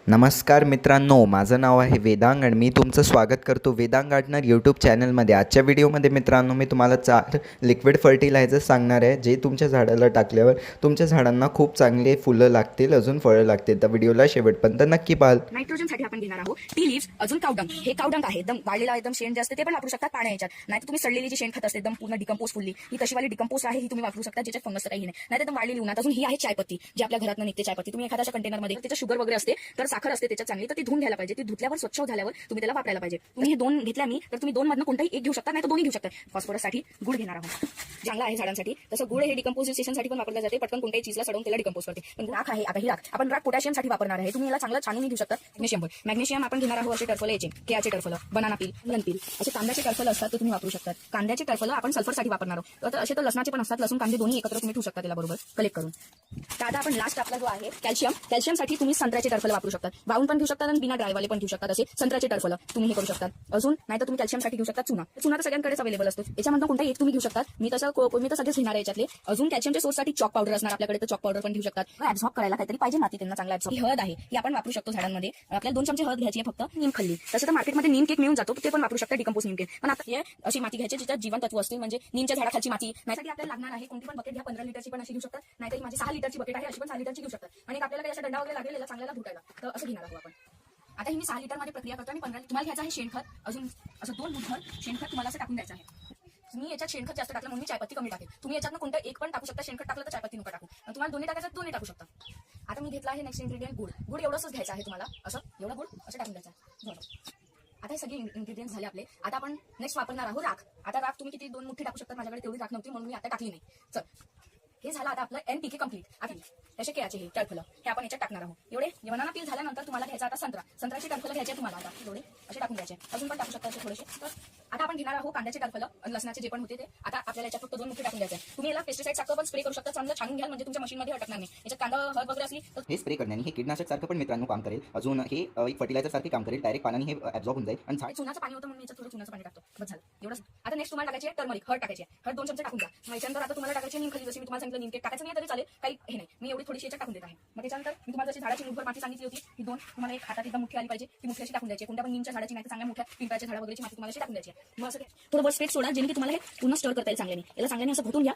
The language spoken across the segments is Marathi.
नमस्कार मित्रांनो, माझं नाव आहे वेदांग आणि मी तुमचं स्वागत करतो वेदांग गार्डनर यूट्यूब चॅनलमध्ये. आजच्या व्हिडिओमध्ये मित्रांनो मी तुम्हाला 4 लिक्विड फर्टिलायझर सांगणार आहे, जे तुमच्या झाडाला टाकल्यावर तुमच्या झाडांना खूप चांगले फुलं लागतील, अजून फळं लागतील. तर व्हिडिओला शेवटपर्यंत नक्की पाहाल. नायट्रोजनसाठी आपण घेणार आहोत टी लिव्स, अजून कावडंग. हे कावडंग आहे एकदम वाळलेला, एकदम शेण जे असते ते पण वापरू शकतात पाण्या याच्यात. नाही तुम्ही सडलेली जी शेणखत असते एकदम पूर्ण डिकम्पोज फुल्ली, ही तशीवाली डिकम्पोज आहे, ही तुम्ही वापरू शकता, ज्याच्यात फंगस काही नाही. नाही एकदम वाळलेली उन्हात. अजून ही आहे चायपत्ती, जी आपल्या घरात निघते चायपत्ती. तुम्ही एखाद्या कंटेनरमध्ये, त्याच्यात शुगर वगैरे असते तर साखर असते त्याच्यात चांगली, तर ती धुवून घ्यायला पाहिजे. ती धुतल्यावर स्वच्छ झाल्यावर तुम्ही त्याला वापरायला पाहिजे. तुम्ही हे 2 घेतल्या मी, तर तुम्ही 2 मधनं कोणताही एक घेऊ शकता, नाही तर दोन्ही घेऊ शकता. फॉस्फरससाठी गुळ घेणार आहोत, चांगला आहे झाडांसाठी. तसं गुळ हे डिकम्पोजिशनसाठी पण वापरले जाते, पटकन कोणत्याही चीजला सडवून त्याला डिकम्पोज करते. पण राख आहे, आता ही राख आपण राख पोटॅशियमसाठी वापरणार आहे. तुम्ही याला चांगलं छानून घेऊ शकता. मॅग्नेशियम आपण घेणार आहोत, असे टर्फल याचे, केळाचे टर्फल, बनाना पील, लन पील, असे कांद्याचे टर्फल असतात, ते तुम्ही वापरू शकता. कांद्याचे टर्फल आपण सल्फरसाठी वापरणार आहोत. तर असे तर लसणाचे पण असतात, लसूण कांदे दोन्ही एकत्र तुम्ही ठेवू शकता त्याला बरोबर कलेक्ट करून. तर आता आपण लास्ट आपला जो आहे कॅल्शियमसाठी तुम्ही संत्र्याचे टर्फल वापरू शकता. वाळून पण घेऊ शकतात आणि बिना ड्रायवाले पण घेऊ शकतात. असे संत्र्याचे टर्फल तुम्ही हे करू शकता. अजून नाही तर तुम्ही कॅल्शियमसाठी घेऊ शकता चुना. तर सगळ्यांकडेच अवेलेबल असतो. याच्यामधून कोणताही एक तुम्ही घेऊ शकता. मी तर सगळेच घेणार आहे याच्यातले. अजून कॅल्शियमच्या सोर्ससाठी चॉक पावडर असणार आपल्याकडे, तर चॉक पावडर पण घेऊ शकतात. ऍब्झॉर्ब करायला काहीतरी पाहिजे माती त्यांना चांगला ऍब्झॉर्ब. ही हळद आहे, ही आपण वापरू शकतो झाडांमध्ये. आपल्याला 2 चमचे हळद घ्यायची आहे फक्त. नीम खल्ली, तसं तर मार्केटमध्ये नीम केक मिळून जातो, ते पण वापरू शकता, डिकम्पोज नीम केक. पण आता हे अशी माती घ्यायची जिच्यात जीवन तत्व असते, म्हणजे नीमच्या झाडाखालची माती. नाहीसाठी आपल्याला लागणार आहे कोणती पण बकेट घ्या, 15 लिटरची पण अशी घेऊ शकतात. नाहीतर माझी 6 लिटरची बकेट आहे, अशी पण 6 लिटरची घेऊ शकतात. आणि आपल्याला काही अशा दंडा वगैरे लागलेला चांगल्याला धुटायला, तर असं घेणार आहोत आपण. आता ही मी 6 लिटरमध्ये प्रक्रिया करतो आणि 15 तुम्हाला घ्यायचं आहे शेणखत. अजून असं 2 बुधभर शेणखत तुम्हाला असं टाकून द्यायचं आहे. मी याच्यात शेणखत जास्त टाकलं म्हणून मी चायपत्ती कमी टाकेल. तुम्ही याच्यातनं कोणतं एक पण टाकू शकता. शेणखत टाकलं तर चायपत्ती नका टाकू. तुम्हाला दोन्ही टाकायचं, दोन्ही टाकू शकता. आता मी घेतला आहे नेक्स्ट इन्ग्रेडियंट गुळ. गुळ एवढंच घ्यायचं आहे तुम्हाला, असं एवढं गुळ असं टाकून द्यायचं आहे. आता हे सगळे इन्ग्रेडियंट्स झाले आपले. आता आपण नेक्स्ट वापरणार आहोत राख. आता राख तुम्ही किती 2 मुठ्ठी टाकू शकता. माझ्याकडे तेवढी राख नव्हती म्हणून मी आता टाकली नाही. चल, हे झालं आता आपलं NPK कंप्लीट. आता त्याचे केळाचे हे टरफलं हे आपण याच्यात टाकणार आहोत. एवढे बनाना पील झाल्यानंतर तुम्हाला घ्यायचा आता संत्र्याचे टरफलं घ्यायचे तुम्हाला. आता एवढे असे टाकून द्यायचे, अजून पण टाकू शकता थोडेसे. तर आता आपण घेणार आहोत कांद्याचे टरफलं आणि लसणाचे जे पण होते ते. आता आपल्याला याच्यात फक्त 2 मुठ्ठी टाकून द्यायचे. तुम्ही याला पेस्टिसाइड सारखं पण स्प्रे करू शकता. चांगलं छानून घ्या, म्हणजे तुमच्या मशीनमध्ये अटकणार नाही. याच्यात कांदा हळद वगैरे असली तर हे स्प्रे करण्याने हे कीटनाशक सारखं पण मित्रांनो काम करेल. अजून हे एक फर्टिलायझर सारखे काम करेल. डायरेक्ट पाण्याने हे ॲब्झॉर्ब होऊन जाईल आणि झाड चुनाचं पाणी होतं म्हणून याच्यात थोडं चुनाचं पाणी टाकतो. बस झालं एवढंच. आता नेक्स्ट तुम्हाला टाकायची आहे टर्मरिक, हळद टाकायची आहे. हळद 2 चमचे टाकून द्या. मग याच्यानंतर आता तुम्हाला टाकायची नीम खली, जशी मी तुम्हाला सांगितलं नीम केक टाकायचं नाही तरी चालेल, काही हे नाही. मी एवढी थोडीशी याच्यात टाकून देत आहे. मग त्याच्यानंतर मी तुम्हाला जशी झाडाची मुठभर माती सांगितली होती, ही 2 तुम्हाला एक हातात एकदम मुठ्ठी आली पाहिजे, ती मुठ्ठी अशी टाकून द्यायची. कोणत्या पण नीमच्या झाडाची नाही तर चांगल्या मोठ्या पिंपळाच्या झाडा वगैरेची माती तुम्हाला अशी टाकून द्यायची. मग असं थोडं वर स्प्रेड सोडा, जेणे की तुम्हाला हे पूर्ण स्टर करता येईल चांगल्याने. याला चांगल्याने असं घोटून घ्या.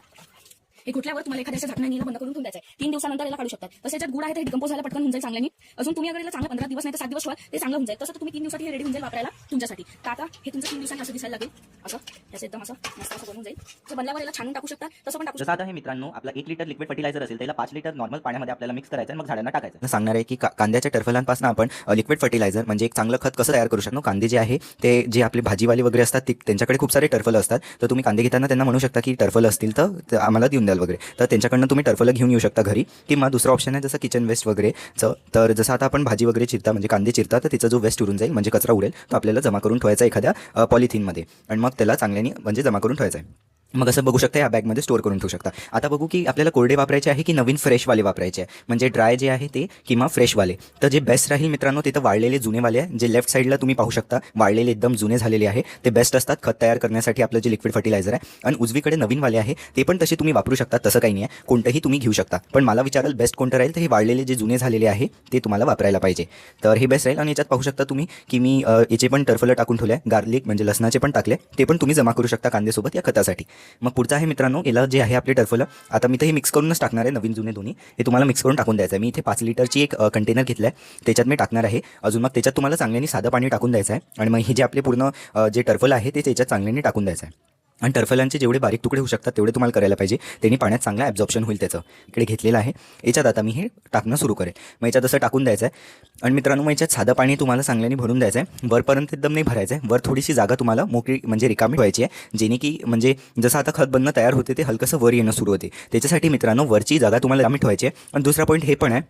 हे घुटल्यावर तुम्हाला एखाद्या झाकणाने बंद करून ठेवून द्यायचं आहे. 3 दिवसानंतर याला काढू शकतात. तसं याच्यात गुड आहे, ते डिकम्पोज झाला पटकन होऊन जाईल चांगल्याने. अजून तुम्ही अगर याला चांगलं 15 दिवस नाही तर 7 दिवस ठेवा, ते चांगलं होऊन जाईल. तसं तुम्ही 3 दिवसासाठी रेडी होऊन जाईल वापरायला तुमच्यासाठी. तर आता हे तुमचं 3 दिवसांनी असं दिसायला लागेल, असं त्याचं एकदम असं मस्त असं बनून जाईल. तर बनल्यावर याला छानून टाकू शकता, तसं पण टाकू शकता. जसं आता हे मित्रांनो आपला 1 लिटर लिक्विड फर्टिलायझर असेल त्याला 5 लिटर नॉर्मल पाण्यामध्ये आपल्याला मिक्स करायचं आणि मग झाडांना टाकायचं. सांगणार आहे की कांद्याच्या टरफलांपासून आपण लिक्विड फर्टिलायझर म्हणजे एक चांगलं खत कसं तयार करू शकतो. कांदे जे आहे ते जे आपले भाजीवाले वगैरे असतात त्यांच्याकडे खूप सारे टरफलं असतात. तर तुम्ही कांदे घेताना त्यांना म्हणू शकता की टरफलं असतील तर आम्हाला देऊन द्याल वगैरे. तर त्यांच्याकडनं तुम्ही टरफलं घेऊन येऊ शकता घरी. किंवा दुसरा ऑप्शन आहे जसं किचन वेस्ट वगैरेचं. तर जसं आता आपण भाजी वगैरे चिरता म्हणजे कांदे चिरता, तर त्याचा जो वेस्ट उरून जाईल म्हणजे कचरा उडेल, तो आपल्याला जमा करून ठेवायचा एखाद्या पॉलिथिनमध्ये आणि मग त्याला चांगल्याने म्हणजे जमा करून ठेवायचं आहे. मग असं बघू शकता या बॅगमध्ये स्टोअर करून ठेवू शकता. आता बघू की आपल्याला कोरडे वापरायचे आहे की नवीन फ्रेशवाले वापरायचे आहे, म्हणजे ड्राय जे आहे ते किंवा फ्रेशवाले. तर जे बेस्ट राहील मित्रांनो ते तर वाळलेले जुनेवाले आहे. जे लेफ्ट साईडला तुम्ही पाहू शकता वाळलेले एकदम जुने झालेले आहे ते बेस्ट असतात खत तयार करण्यासाठी आपलं जे लिक्विड फर्टिलायझर आहे. आणि उजवीकडे नवीनवाले आहे ते पण तसे तुम्ही वापरू शकता, तसं काही नाही आहे, कोणतंही तुम्ही घेऊ शकता. पण मला विचाराल बेस्ट कोणतं राहील, तर हे वाळलेले जे जुने झालेले आहे ते तुम्हाला वापरायला पाहिजे. तर हे बेस्ट राहील. आणि याच्यात पाहू शकता तुम्ही की मी याचे पण टरफलं टाकून ठेवले आहे, गार्लिक म्हणजे लसणाचे पण टाकले, ते पण तुम्ही जमा करू शकता कांद्यासोबत या खतासाठी. मग पुढचं आहे मित्रांनो याला जे आहे आपले टरफलं. आता मी तर हे मिक्स करूनच टाकणार आहे, नवीन जुने दोन्ही हे तुम्हाला मिक्स करून टाकून द्यायचं आहे. मी इथे 5 लिटरची एक कंटेनर घेतलं आहे, त्याच्यात मी टाकणार आहे. अजून मग त्याच्यात तुम्हाला चांगल्याने साधं पाणी टाकून द्यायचं आहे आणि मग हे जे आपले पूर्ण जे टरफलं आहे ते त्याच्यात चांगल्याने टाकून द्यायचं आहे. आणि टरफलांचे जेवढे बारीक तुकडे होऊ शकतात तेवढे तुम्हाला करायला पाहिजे, त्यांनी पाण्यात चांगला ॲब्झॉर्प्शन होईल त्याचं. इकडे घेतलेलं आहे. याच्यात आता मी हे टाकणं सुरू करेन. मग याच्यात असं टाकून द्यायचं आहे. आणि मित्रांनो मग याच्यात साधं पाणी तुम्हाला चांगल्याने भरून द्यायचं आहे. वरपर्यंत एकदम नाही भरायचं आहे, वर थोडीशी जागा तुम्हाला मोकळी म्हणजे रिकामी ठेवायची आहे, जेणे की म्हणजे जसं आता खत बनणं तयार होते ते हलकंसं वर येणं सुरू होते. त्याच्यासाठी मित्रांनो वरची जागा तुम्हाला रिकामी ठेवायची आहे. आणि दुसरा पॉईंट हे पण आहे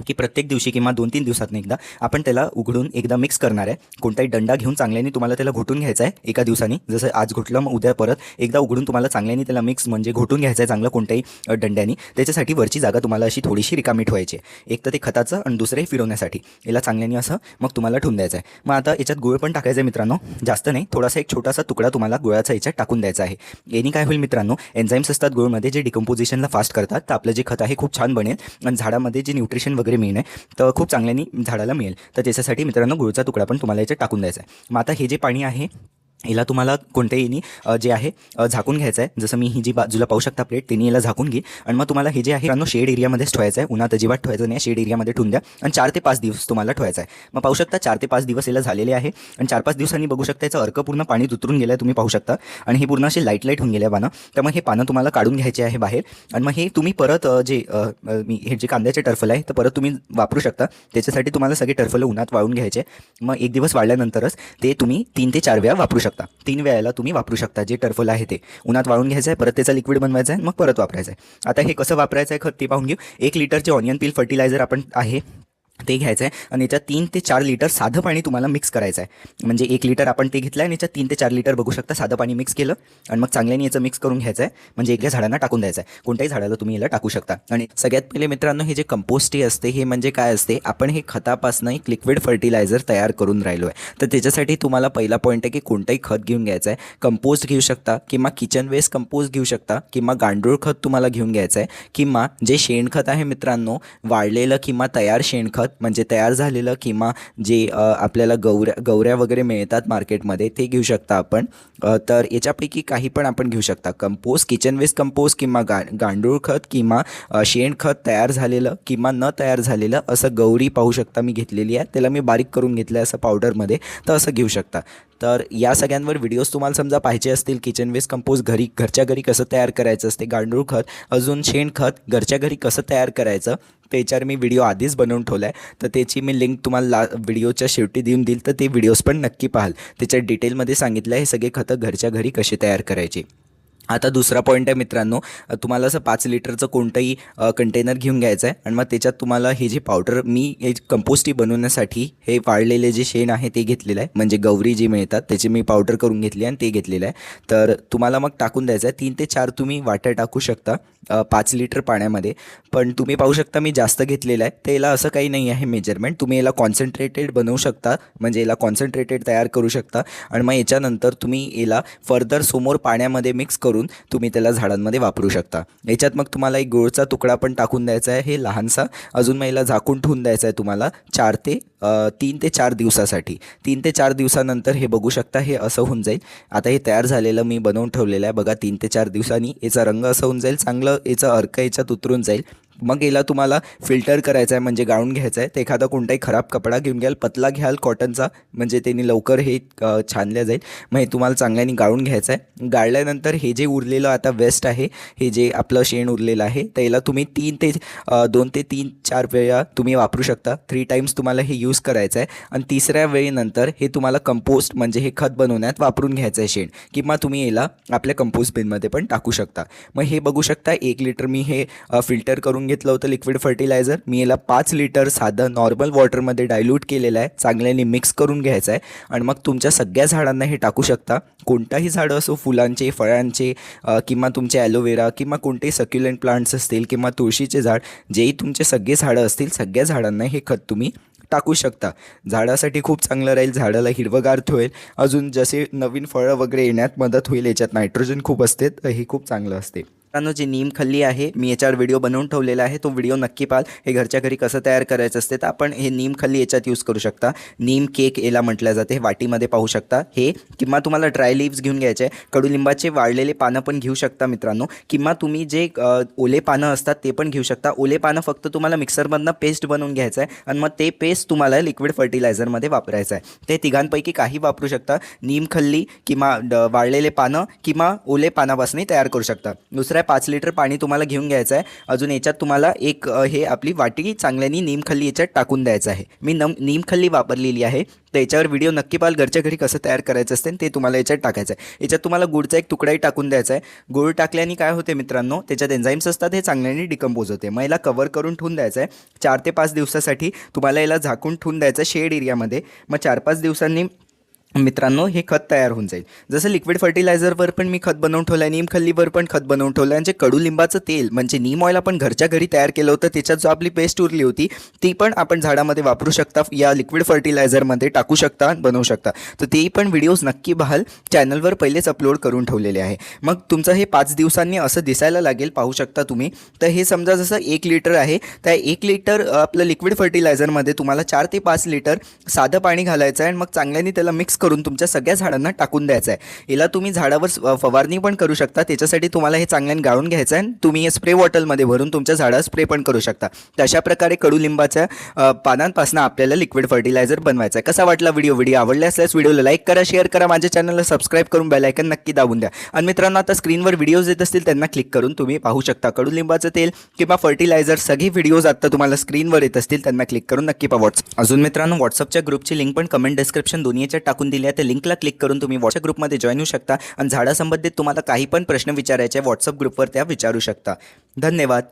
की प्रत्येक दिवशी किंवा 2-3 दिवसातून एकदा आपण त्याला उघडून एकदा मिक्स करणार आहे. कोणताही दंडा घेऊन चांगल्याने तुम्हाला त्याला घोटून घ्यायचं आहे एका दिवसानी. जसं आज घोटलं मग उद्या परत एकदा उघडून तुम्हाला चांगल्याने त्याला मिक्स म्हणजे घोटून घ्यायचं आहे चांगलं कोणत्याही दंड्याने. त्याच्यासाठी वरची जागा तुम्हाला अशी थोडीशी रिकामी ठेवायची आहे, एक तर ते खताचं आणि दुसरंही फिरवण्यासाठी. याला चांगल्याने असं मग तुम्हाला ठेवून द्यायचं आहे. मग आता याच्यात गुळ पण टाकायचं आहे मित्रांनो, जास्त नाही, थोडासा एक छोटासा तुकडा तुम्हाला गुळाचा याच्यात टाकून द्यायचा आहे. याने काय होईल मित्रांनो, एन्झाईम्स असतात गुळमध्ये जे डिकम्पोजिशनला फास्ट करतात, तर आपलं जे खत आहे खूप छान बनेल आणि झाडामध्ये जे न्यूट्रिशन वगैरे वगैरे मिळणे तर खूप चांगल्याने झाडाला मिळेल. तर त्याच्यासाठी मित्रांनो गुळचा तुकडा पण तुम्हाला याच्यात टाकून द्यायचा आहे. मग आता हे जे पाणी आहे याला तुम्हाला कोणत्याही जे आहे झाकून घ्यायचं आहे. जसं मी ही जी बाजूला पाहू शकता प्लेट त्यांनी याला झाकून घे आणि मग तुम्हाला हे जे आहे मित्रांनो शेड एरियामध्येच ठेवायचं आहे. उन्हात अजिबात ठेवायचं नाही, शेड एरियामध्ये ठेवून द्या आणि 4 ते 5 दिवस तुम्हाला ठेवायचं आहे. मग पाहू शकता 4 ते 5 दिवस याला झालेले आहे आणि 4-5 दिवसांनी बघू शकता याचं अर्क पूर्ण पाणीत उतरून गेलं आहे, तुम्ही पाहू शकता. आणि हे पूर्ण असे लाईट होऊन गेले पानं. तर मग हे पानं तुम्हाला काढून घ्यायचे आहे बाहेर आणि मग हे तुम्ही परत हे जे कांद्याचे टर्फल आहे तर परत तुम्ही वापरू शकता. त्याच्यासाठी तुम्हाला सगळे टर्फल उन्हात वाळून घ्यायचे. मग 1 दिवस वाळल्यानंतरच ते तुम्ही 3 ते 4 वेळा वापरू शकता. 3 वेळेला तुम्ही वापरू शकता. जे टर्फल आहे ते उन्हात वाळून घ्यायचं आहे, परत त्याचा लिक्विड बनवायचा आहे, मग परत वापरायचं आहे. आता हे कसं वापरायचं आहे खत ते पाहून घेऊ. 1 लिटरचे ऑनियन पील फर्टिलायझर आपण आहे ते घ्यायचं आहे आणि याच्यात 3 ते 4 लिटर साधं पाणी तुम्हाला मिक्स करायचं आहे. म्हणजे 1 लिटर आपण ते घेतलं आहे आणि याच्यात 3 ते 4 लिटर बघू शकता साधं पाणी मिक्स केलं आणि मग चांगल्याने याचं मिक्स करून घ्यायचं आहे. म्हणजे एकल्या झाडांना टाकून द्यायचं आहे. कोणत्याही झाडाला तुम्ही याला टाकू शकता. आणि सगळ्यात पहिले मित्रांनो हे जे कंपोस्ट टी असते हे म्हणजे काय असते, आपण हे खतापासून एक लिक्विड फर्टिलायझर तयार करून राहिलो आहे. तर त्याच्यासाठी तुम्हाला पहिला पॉईंट आहे की कोणतंही खत घेऊन घ्यायचं आहे. कंपोस्ट घेऊ शकता किंवा किचन वेस्ट कंपोस्ट घेऊ शकता किंवा गांडूळ खत तुम्हाला घेऊन घ्यायचं आहे किंवा जे शेणखत आहे मित्रांनो वाळलेलं किंवा तयार शेणखत म्हणजे तयार झालेलं किंवा जे आपल्याला गवऱ्या वगैरे मिळतात मार्केटमध्ये ते घेऊ शकता आपण. तर याच्यापैकी काही पण आपण घेऊ शकता. कंपोस्ट, किचन वेस्ट कंपोस्ट किंवा गांडूळ खत किंवा शेणखत तयार झालेलं किंवा न तयार झालेलं असं गौरी पाहू शकता मी घेतलेली आहे. त्याला मी बारीक करून घेतलं आहे असं पावडरमध्ये, तर असं घेऊ शकता. तर या सगळ्यांवर व्हिडिओज तुम्हाला समजा पाहिजे असतील, किचन वेस्ट कंपोस्ट घरच्या घरी कसं तयार करायचं असते, गांडूळ खत अजून शेणखत घरच्या घरी कसं तयार करायचं त्याच्यावर मी व्हिडिओ आधीच बनवून ठेवला आहे. तर त्याची मी लिंक तुम्हाला व्हिडिओच्या शेवटी देऊन देईल, तर ते व्हिडिओज पण नक्की पाहाल. त्याच्यात डिटेलमध्ये सांगितलं आहे हे सगळे खतं घरच्या घरी कसे तयार करायचे. आता दुसरा पॉईंट आहे मित्रांनो, तुम्हाला असं 5 लिटरचं कोणतंही कंटेनर घेऊन घ्यायचं आहे आणि मग त्याच्यात तुम्हाला हे जे पावडर मी हे कंपोस्टी बनवण्यासाठी हे वाळलेले जे शेण आहे ते घेतलेलं आहे. म्हणजे गौरी जी मिळतात त्याची मी पावडर करून घेतली आणि ते घेतलेलं आहे. तर तुम्हाला मग टाकून द्यायचं आहे. 3 ते 4 तुम्ही वाट्या टाकू शकता 5 लिटर पाण्यामध्ये. पण तुम्ही पाहू शकता मी जास्त घेतलेलं आहे. तर याला असं काही नाही आहे मेजरमेंट. तुम्ही याला कॉन्सन्ट्रेटेड बनवू शकता, म्हणजे याला कॉन्सन्ट्रेटेड तयार करू शकता आणि मग याच्यानंतर तुम्ही याला फर्दर समोर पाण्यामध्ये मिक्स करून तुम्ही त्याला झाडांमध्ये वापरू शकता. याच्यात मग तुम्हाला एक गुळचा तुकडा पण टाकून द्यायचा आहे, हे लहानसा. अजून मग याला झाकून ठेवून द्यायचं आहे तुम्हाला 3 ते 4 दिवसासाठी. 3 ते 4 दिवसानंतर हे बघू शकता हे असं होऊन जाईल. आता हे तयार झालेलं मी बनवून ठेवलेलं आहे बघा. 3 ते 4 दिवसांनी याचा रंग असं होऊन जाईल, चांगलं याचा अर्क याच्यात उतरून जाईल. मग याला तुम्हाला फिल्टर करायचं आहे, म्हणजे गाळून घ्यायचं आहे. तर एखादा कोणताही खराब कपडा घेऊन घ्याल, पतला घ्याल कॉटनचा, म्हणजे त्यांनी लवकर हे छानल्या जाईल. मग हे तुम्हाला चांगल्याने गाळून घ्यायचं आहे. गाळल्यानंतर हे जे उरलेलं आता वेस्ट आहे, हे जे आपलं शेण उरलेलं आहे, तर याला तुम्ही 2 ते 3-4 वेळा तुम्ही वापरू शकता. 3 टाईम्स तुम्हाला हे यूज करायचं आहे आणि तिसऱ्या वेळेनंतर हे तुम्हाला कंपोस्ट म्हणजे हे खत बनवण्यात वापरून घ्यायचं आहे शेण, किंवा तुम्ही याला आपल्या कंपोस्ट बिनमध्ये पण टाकू शकता. मग हे बघू शकता 1 लिटर मी हे फिल्टर करून घेतलं होतं लिक्विड फर्टिलायझर. मी याला 5 लिटर साधं नॉर्मल वॉटरमध्ये डायल्यूट केलेलं आहे. चांगल्याने मिक्स करून घ्यायचं आहे आणि मग तुमच्या सगळ्या झाडांना हे टाकू शकता. कोणताही झाडं असो, फुलांचे, फळांचे किंवा तुमचे ॲलोवेरा किंवा कोणतेही सक्युलेंट प्लांट्स असतील किंवा तुळशीचे झाड, जेही तुमचे सगळे झाडं असतील सगळ्या झाडांना हे खत तुम्ही टाकू शकता. झाडासाठी खूप चांगलं राहील, झाडाला हिरवगार ठेवेल. अजून जसे नवीन फळं वगैरे येण्यात मदत होईल. याच्यात नायट्रोजन खूप असते, तर हे खूप चांगलं असते. मित्रांनो जे नीम खल्ली आहे मी याच्यावर व्हिडिओ बनवून ठेवलेला आहे, तो व्हिडिओ नक्की पाहाल. हे घरच्या घरी कसं तयार करायचं असते, तर आपण हे नीम खल्ली याच्यात यूज करू शकता. नीम केक याला म्हटलं जाते. हे वाटीमध्ये पाहू शकता हे, किंवा तुम्हाला ड्राय लिव्स घेऊन घ्यायचे आहे. कडुलिंबाचे वाळलेले पानं पण घेऊ शकता मित्रांनो, किंवा तुम्ही जे ओले पानं असतात ते पण घेऊ शकता. ओले पानं फक्त तुम्हाला मिक्सरमधनं पेस्ट बनवून घ्यायचं आहे आणि मग ते पेस्ट तुम्हाला लिक्विड फर्टिलायझरमध्ये वापरायचं आहे. ते तिघांपैकी काही वापरू शकता. नीम खल्ली किंवा वाळलेले पानं किंवा ओले पानापासून तयार करू शकता. दुसऱ्या 5 लिटर पाणी तुम्हाला घेऊन घ्यायचं आहे. अजून याच्यात तुम्हाला एक हे आपली वाटी चांगल्याने नीमखल्ली याच्यात टाकून द्यायचं आहे. मी नीमखल्ली वापरलेली आहे, तर याच्यावर व्हिडिओ नक्की पाहाल. घरच्या घरी कसं तयार करायचं असते ते तुम्हाला याच्यात टाकायचं आहे. याच्यात तुम्हाला गुळचा एक तुकडाही टाकून द्यायचा आहे. गुळ टाकल्याने काय होते मित्रांनो, त्याच्यात एन्झाईम्स असतात, हे चांगल्याने डिकम्पोज होते. मग याला कवर करून ठेवून द्यायचं आहे. 4 ते 5 दिवसासाठी तुम्हाला याला झाकून ठेवून द्यायचं शेड एरियामध्ये. मग 4-5 दिवसांनी मित्रांनो हे खत तयार होऊन जाईल. जसं लिक्विड फर्टिलायझरवर पण मी खत बनवून ठेवलं आहे, नीमखल्लीवर पण खत बनवून ठेवलं आहे, आणि जे कडुलिंबाचं तेल म्हणजे नीम ऑइल आपण घरच्या घरी तयार केलं होतं, त्याच्यात जो आपली पेस्ट उरली होती ती पण आपण झाडामध्ये वापरू शकता, या लिक्विड फर्टिलायझरमध्ये टाकू शकता, बनवू शकता. तर तेही पण व्हिडिओज नक्की पाहाल, चॅनलवर पहिलेच अपलोड करून ठेवलेले आहे. मग तुमचं हे 5 दिवसांनी असं दिसायला लागेल, पाहू शकता तुम्ही. तर हे समजा जसं 1 लिटर आहे, त्या 1 लिटर आपलं लिक्विड फर्टिलायझरमध्ये तुम्हाला 4 ते 5 लिटर साधं पाणी घालायचं आहे, आणि मग चांगल्याने त्याला मिक्स करून तुमच्या सगळ्या झाडांना टाकून द्यायचं आहे. याला तुम्ही झाडावर फवारणी पण करू शकता. त्याच्यासाठी तुम्हाला हे चांगल्याने गाळून घ्यायचं आहे, आणि तुम्ही हे स्प्रे बॉटलमध्ये भरून तुमच्या झाडावर स्प्रे पण करू शकता. तर अशा प्रकारे कडुलिंबाच्या पानांपासून आपल्याला लिक्विड फर्टिलायझर बनवायचं आहे. कसा वाटला व्हिडिओ आवडला असल्यास व्हिडिओला लाईक करा, शेअर करा, माझ्या चॅनलला सबस्क्राईब करून बेल आयकन नक्की दाबून द्या. आणि मित्रांनो, आता स्क्रीनवर व्हिडिओज येत असतील त्यांना क्लिक करून तुम्ही पाहू शकता. कडुलिंबाचं तेल किंवा फर्टिलायझर सगळे व्हिडिओज आता तुम्हाला स्क्रीनवर येत असतील, त्यांना क्लिक करून नक्की पाहा. अजून मित्रांनो, व्हॉट्सअपच्या ग्रुपची लिंक पण कमेंट डिस्क्रिप्शन दोन्ही याच्यात टाकून दिली आहे. त्या लिंकला क्लिक करून तुम्ही व्हॉट्सअप ग्रुपमध्ये जॉईन होऊ शकता, आणि झाडासंबंधित तुम्हाला काही पण प्रश्न विचारायचे व्हॉट्सअप ग्रुपवर त्या विचारू शकता. धन्यवाद.